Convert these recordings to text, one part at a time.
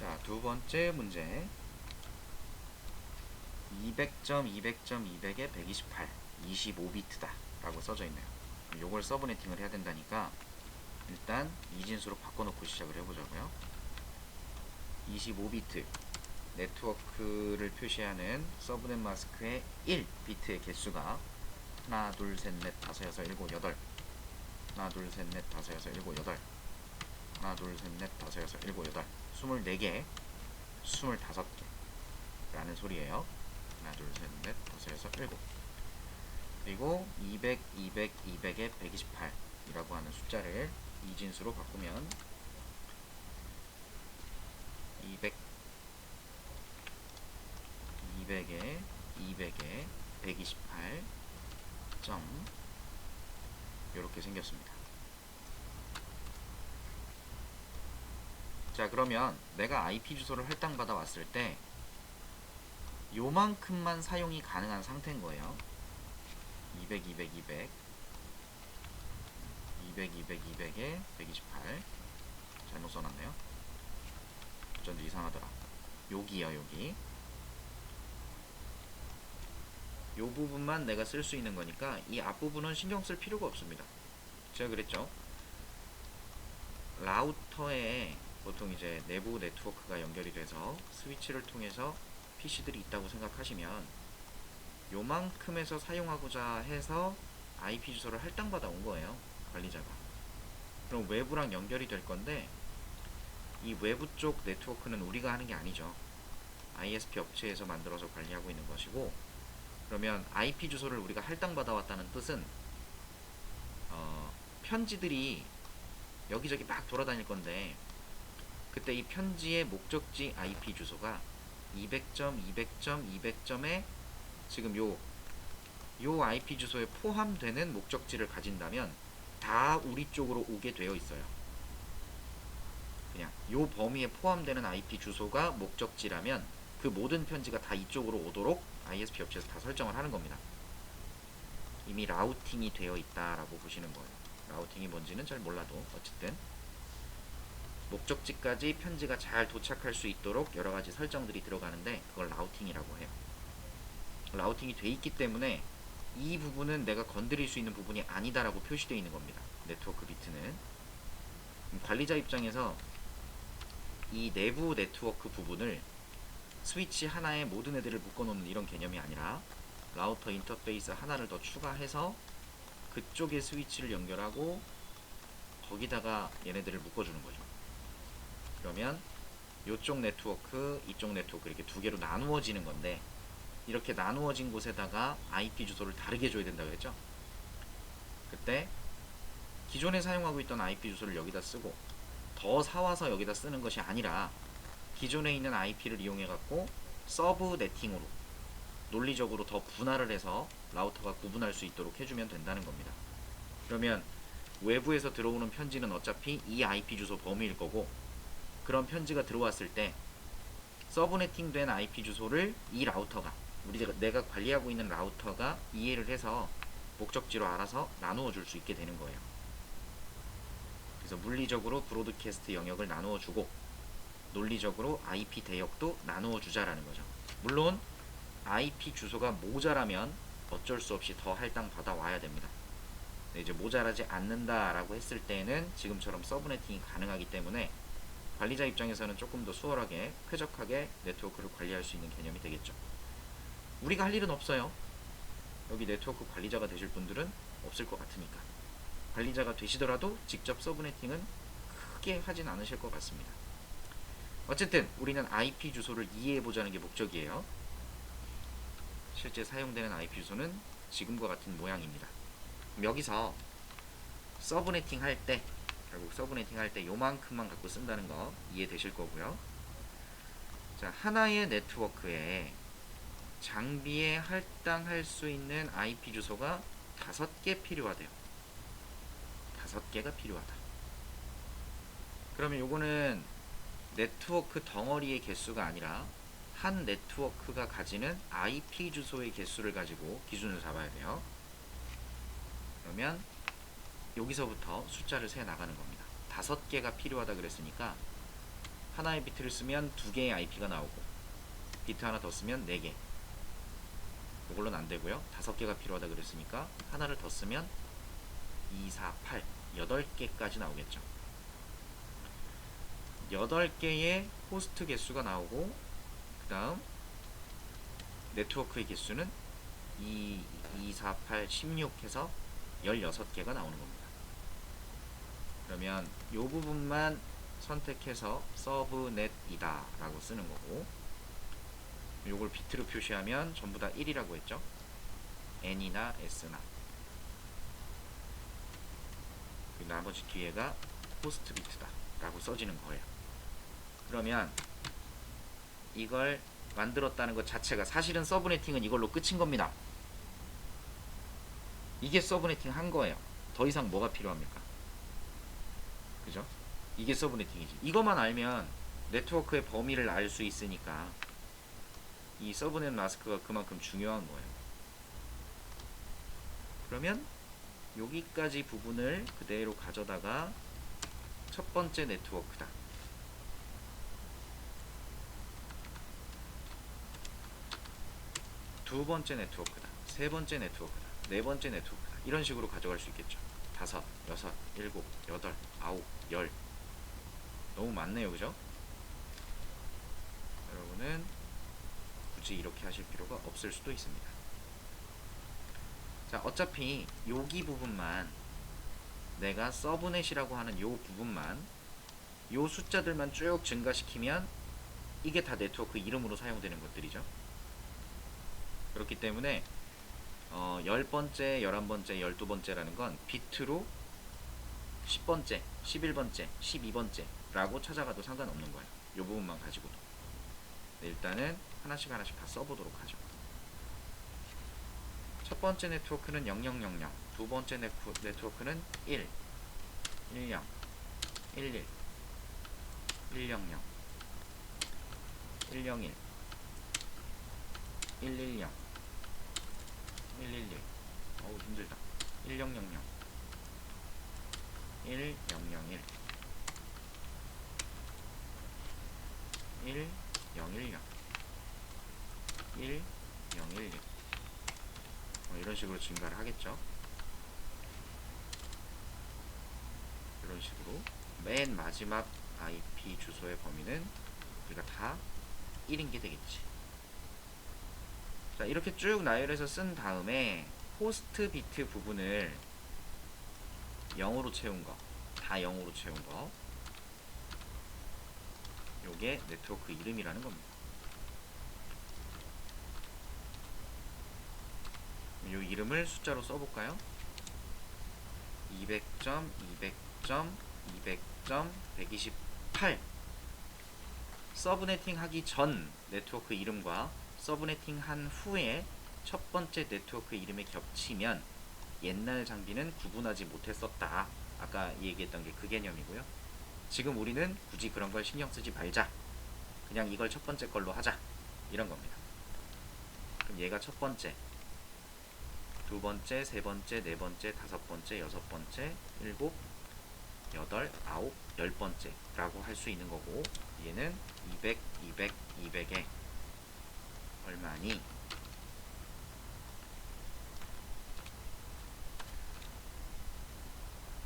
자, 두 번째 문제. 200점, 200점, 200에 128, 25비트다 라고 써져 있네요. 요걸 서브네팅을 해야 된다니까 일단 이진수로 바꿔놓고 시작을 해보자고요. 25비트 네트워크를 표시하는 서브넷 마스크의 1비트의 개수가 하나, 둘, 셋, 넷, 다섯, 여섯, 일곱, 여덟. 하나, 둘, 셋, 넷, 다섯, 여섯, 일곱, 여덟. 하나, 둘, 셋, 넷, 다섯, 여섯, 일곱, 여덟. 24개, 25개 라는 소리예요. 하나, 둘, 셋, 넷, 다섯, 여섯, 일곱. 그리고 200, 200, 200에 128 이라고 하는 숫자를 이진수로 바꾸면 200, 200에 200에 128 점 이렇게 생겼습니다. 자, 그러면 내가 IP 주소를 할당받아 왔을 때 요만큼만 사용이 가능한 상태인 거예요. 200, 200, 200 200, 200, 200에 128 잘못 써놨네요. 어쩐지 이상하더라. 여기요, 여기 요 부분만 내가 쓸 수 있는 거니까 이 앞부분은 신경 쓸 필요가 없습니다. 제가 그랬죠. 라우터에 보통 이제 내부 네트워크가 연결이 돼서 스위치를 통해서 PC들이 있다고 생각하시면 요만큼에서 사용하고자 해서 IP 주소를 할당받아 온 거예요, 관리자가. 그럼 외부랑 연결이 될 건데 이 외부 쪽 네트워크는 우리가 하는 게 아니죠. ISP 업체에서 만들어서 관리하고 있는 것이고, 그러면 IP 주소를 우리가 할당받아 왔다는 뜻은 편지들이 여기저기 막 돌아다닐 건데 그때 이 편지의 목적지 IP 주소가 200점, 200점, 200점에 지금 요 IP 주소에 포함되는 목적지를 가진다면 다 우리 쪽으로 오게 되어 있어요. 그냥 요 범위에 포함되는 IP 주소가 목적지라면 그 모든 편지가 다 이쪽으로 오도록 ISP 업체에서 다 설정을 하는 겁니다. 이미 라우팅이 되어 있다라고 보시는 거예요. 라우팅이 뭔지는 잘 몰라도 어쨌든 목적지까지 편지가 잘 도착할 수 있도록 여러 가지 설정들이 들어가는데 그걸 라우팅이라고 해요. 라우팅이 돼 있기 때문에 이 부분은 내가 건드릴 수 있는 부분이 아니다라고 표시되어 있는 겁니다. 네트워크 비트는. 관리자 입장에서 이 내부 네트워크 부분을 스위치 하나에 모든 애들을 묶어놓는 이런 개념이 아니라 라우터 인터페이스 하나를 더 추가해서 그쪽에 스위치를 연결하고 거기다가 얘네들을 묶어주는 거죠. 그러면 이쪽 네트워크, 이쪽 네트워크 이렇게 두 개로 나누어지는 건데 이렇게 나누어진 곳에다가 IP 주소를 다르게 줘야 된다고 했죠. 그때 기존에 사용하고 있던 IP 주소를 여기다 쓰고 더 사와서 여기다 쓰는 것이 아니라 기존에 있는 IP를 이용해 갖고 서브 네팅으로 논리적으로 더 분할을 해서 라우터가 구분할 수 있도록 해주면 된다는 겁니다. 그러면 외부에서 들어오는 편지는 어차피 이 IP 주소 범위일 거고 그런 편지가 들어왔을 때 서브네팅된 IP 주소를 이 라우터가 내가 관리하고 있는 라우터가 이해를 해서 목적지로 알아서 나누어 줄 수 있게 되는 거예요. 그래서 물리적으로 브로드캐스트 영역을 나누어 주고 논리적으로 IP 대역도 나누어 주자라는 거죠. 물론 IP 주소가 모자라면 어쩔 수 없이 더 할당 받아 와야 됩니다. 이제 모자라지 않는다라고 했을 때는 지금처럼 서브네팅이 가능하기 때문에 관리자 입장에서는 조금 더 수월하게 쾌적하게 네트워크를 관리할 수 있는 개념이 되겠죠. 우리가 할 일은 없어요. 여기 네트워크 관리자가 되실 분들은 없을 것 같으니까. 관리자가 되시더라도 직접 서브네팅은 크게 하진 않으실 것 같습니다. 어쨌든 우리는 IP 주소를 이해해보자는 게 목적이에요. 실제 사용되는 IP 주소는 지금과 같은 모양입니다. 여기서 서브네팅 할 때, 결국 서브네팅 할 때 요만큼만 갖고 쓴다는 거 이해되실 거고요. 자, 하나의 네트워크에 장비에 할당할 수 있는 IP 주소가 5개 필요하대요. 5개가 필요하다. 그러면 요거는 네트워크 덩어리의 개수가 아니라 한 네트워크가 가지는 IP 주소의 개수를 가지고 기준을 잡아야 돼요. 그러면 여기서부터 숫자를 세 나가는 겁니다. 5개가 필요하다 그랬으니까 하나의 비트를 쓰면 2개의 IP가 나오고, 비트 하나 더 쓰면 4개. 이걸로는 안 되고요. 5개가 필요하다 그랬으니까 하나를 더 쓰면 2, 4, 8, 8개까지 나오겠죠. 8개의 호스트 개수가 나오고, 그 다음 네트워크의 개수는 2, 4, 8, 16 해서 16개가 나오는 겁니다. 그러면 이 부분만 선택해서 서브넷이다 라고 쓰는 거고, 요걸 비트로 표시하면 전부 다 1이라고 했죠. N이나 S나. 나머지 뒤에가 호스트 비트다 라고 써지는 거예요. 그러면 이걸 만들었다는 것 자체가, 사실은 서브네팅은 이걸로 끝인 겁니다. 이게 서브네팅 한 거예요. 더 이상 뭐가 필요합니까? 그죠? 이게 서브네팅이지. 이것만 알면 네트워크의 범위를 알 수 있으니까 이 서브넷 마스크가 그만큼 중요한 거예요. 그러면 여기까지 부분을 그대로 가져다가 첫 번째 네트워크다, 두 번째 네트워크다, 세 번째 네트워크다, 네 번째 네트워크다, 이런 식으로 가져갈 수 있겠죠. 5, 6, 7, 8, 9, 10. 너무 많네요, 그죠? 여러분은 굳이 이렇게 하실 필요가 없을 수도 있습니다. 자, 어차피 여기 부분만, 내가 서브넷이라고 하는 요 부분만, 요 숫자들만 쭉 증가시키면 이게 다 네트워크 이름으로 사용되는 것들이죠. 그렇기 때문에 10번째, 11번째, 12번째라는 건 비트로 10번째, 11번째, 12번째 라고 찾아가도 상관없는 거예요. 이 부분만 가지고도. 네, 일단은 하나씩 다 써보도록 하죠. 첫 번째 네트워크는 0000, 두 번째 네트워크는 1, 10, 11, 100, 101, 110, 111. 어우, 힘들다. 1000, 1001, 1010, 1016. 이런 식으로 증가를 하겠죠. 이런 식으로 맨 마지막 IP 주소의 범위는 우리가 다 1인 게 되겠지. 자, 이렇게 쭉 나열해서 쓴 다음에 호스트 비트 부분을 0으로 채운 거, 다 0으로 채운 거, 요게 네트워크 이름이라는 겁니다. 요 이름을 숫자로 써볼까요? 200점, 200점, 200점, 128. 서브네팅 하기 전 네트워크 이름과 서브네팅 한 후에 첫 번째 네트워크 이름이 겹치면 옛날 장비는 구분하지 못했었다. 아까 얘기했던 게 그 개념이고요. 지금 우리는 굳이 그런 걸 신경 쓰지 말자. 그냥 이걸 첫 번째 걸로 하자. 이런 겁니다. 그럼 얘가 첫 번째, 두 번째, 세 번째, 네 번째, 다섯 번째, 여섯 번째, 일곱, 여덟, 아홉, 열 번째 라고 할 수 있는 거고, 얘는 200, 200, 200에 얼마니?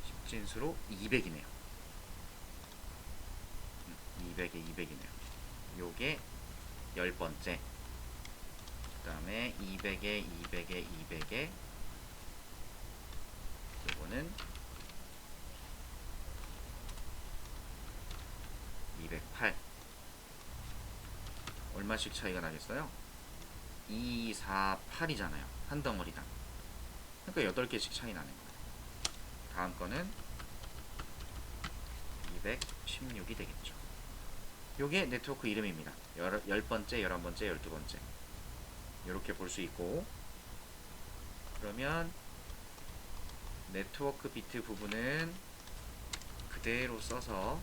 십진수로 200이네요. 200에 200이네요. 요게 열 번째. 그 다음에 200에 200에 200에 요거는 208. 얼마씩 차이가 나겠어요? 2, 4, 8이잖아요. 한 덩어리당. 그러니까 8개씩 차이 나는 거예요. 다음 거는 216이 되겠죠. 요게 네트워크 이름입니다. 10번째, 11번째, 12번째. 이렇게 볼 수 있고, 그러면 네트워크 비트 부분은 그대로 써서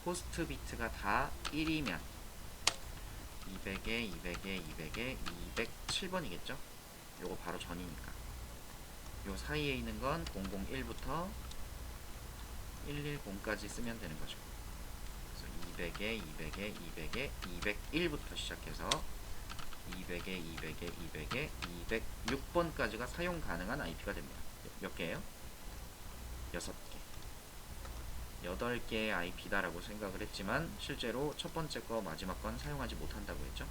호스트 비트가 다 1이면 200에 200에 200에 207번이겠죠? 요거 바로 전이니까. 요 사이에 있는 건 001부터 110까지 쓰면 되는 거죠. 그래서 200에 200에 200에 201부터 시작해서 200에 200에 200에 206번까지가 사용 가능한 IP가 됩니다. 몇 개예요? 6개. 8개의 IP다라고 생각을 했지만 실제로 첫 번째 거 마지막 건 사용하지 못한다고 했죠.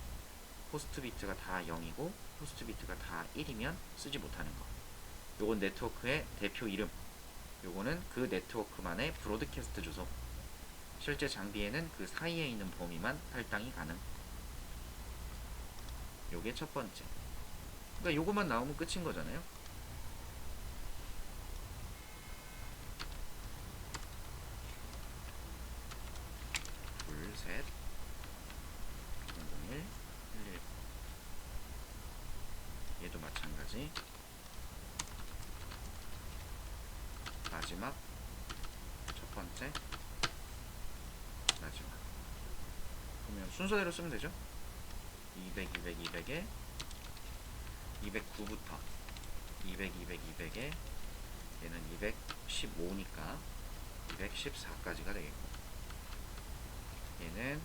호스트 비트가 다 0이고 호스트 비트가 다 1이면 쓰지 못하는 거. 요건 네트워크의 대표 이름. 요거는 그 네트워크만의 브로드캐스트 주소. 실제 장비에는 그 사이에 있는 범위만 할당이 가능. 요게 첫 번째. 그러니까 요거만 나오면 끝인 거잖아요. 둘, 셋, 001, 119. 얘도 마찬가지. 마지막, 첫 번째, 마지막. 그러면 순서대로 쓰면 되죠. 200, 200, 200에 209부터 200, 200, 200에 얘는 215니까 214까지가 되겠고, 얘는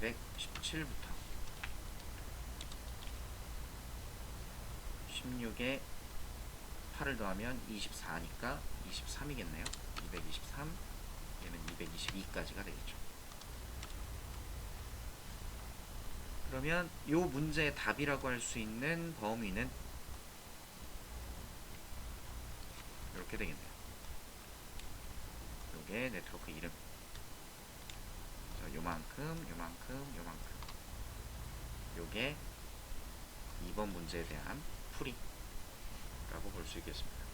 217부터 16에 8을 더하면 24니까 23이겠네요. 223, 얘는 222까지가 되겠죠. 그러면 요 문제의 답이라고 할 수 있는 범위는 이렇게 되겠네요. 요게 네트워크 이름. 자, 요만큼, 요만큼, 요만큼. 요게 2번 문제에 대한 풀이라고 볼 수 있겠습니다.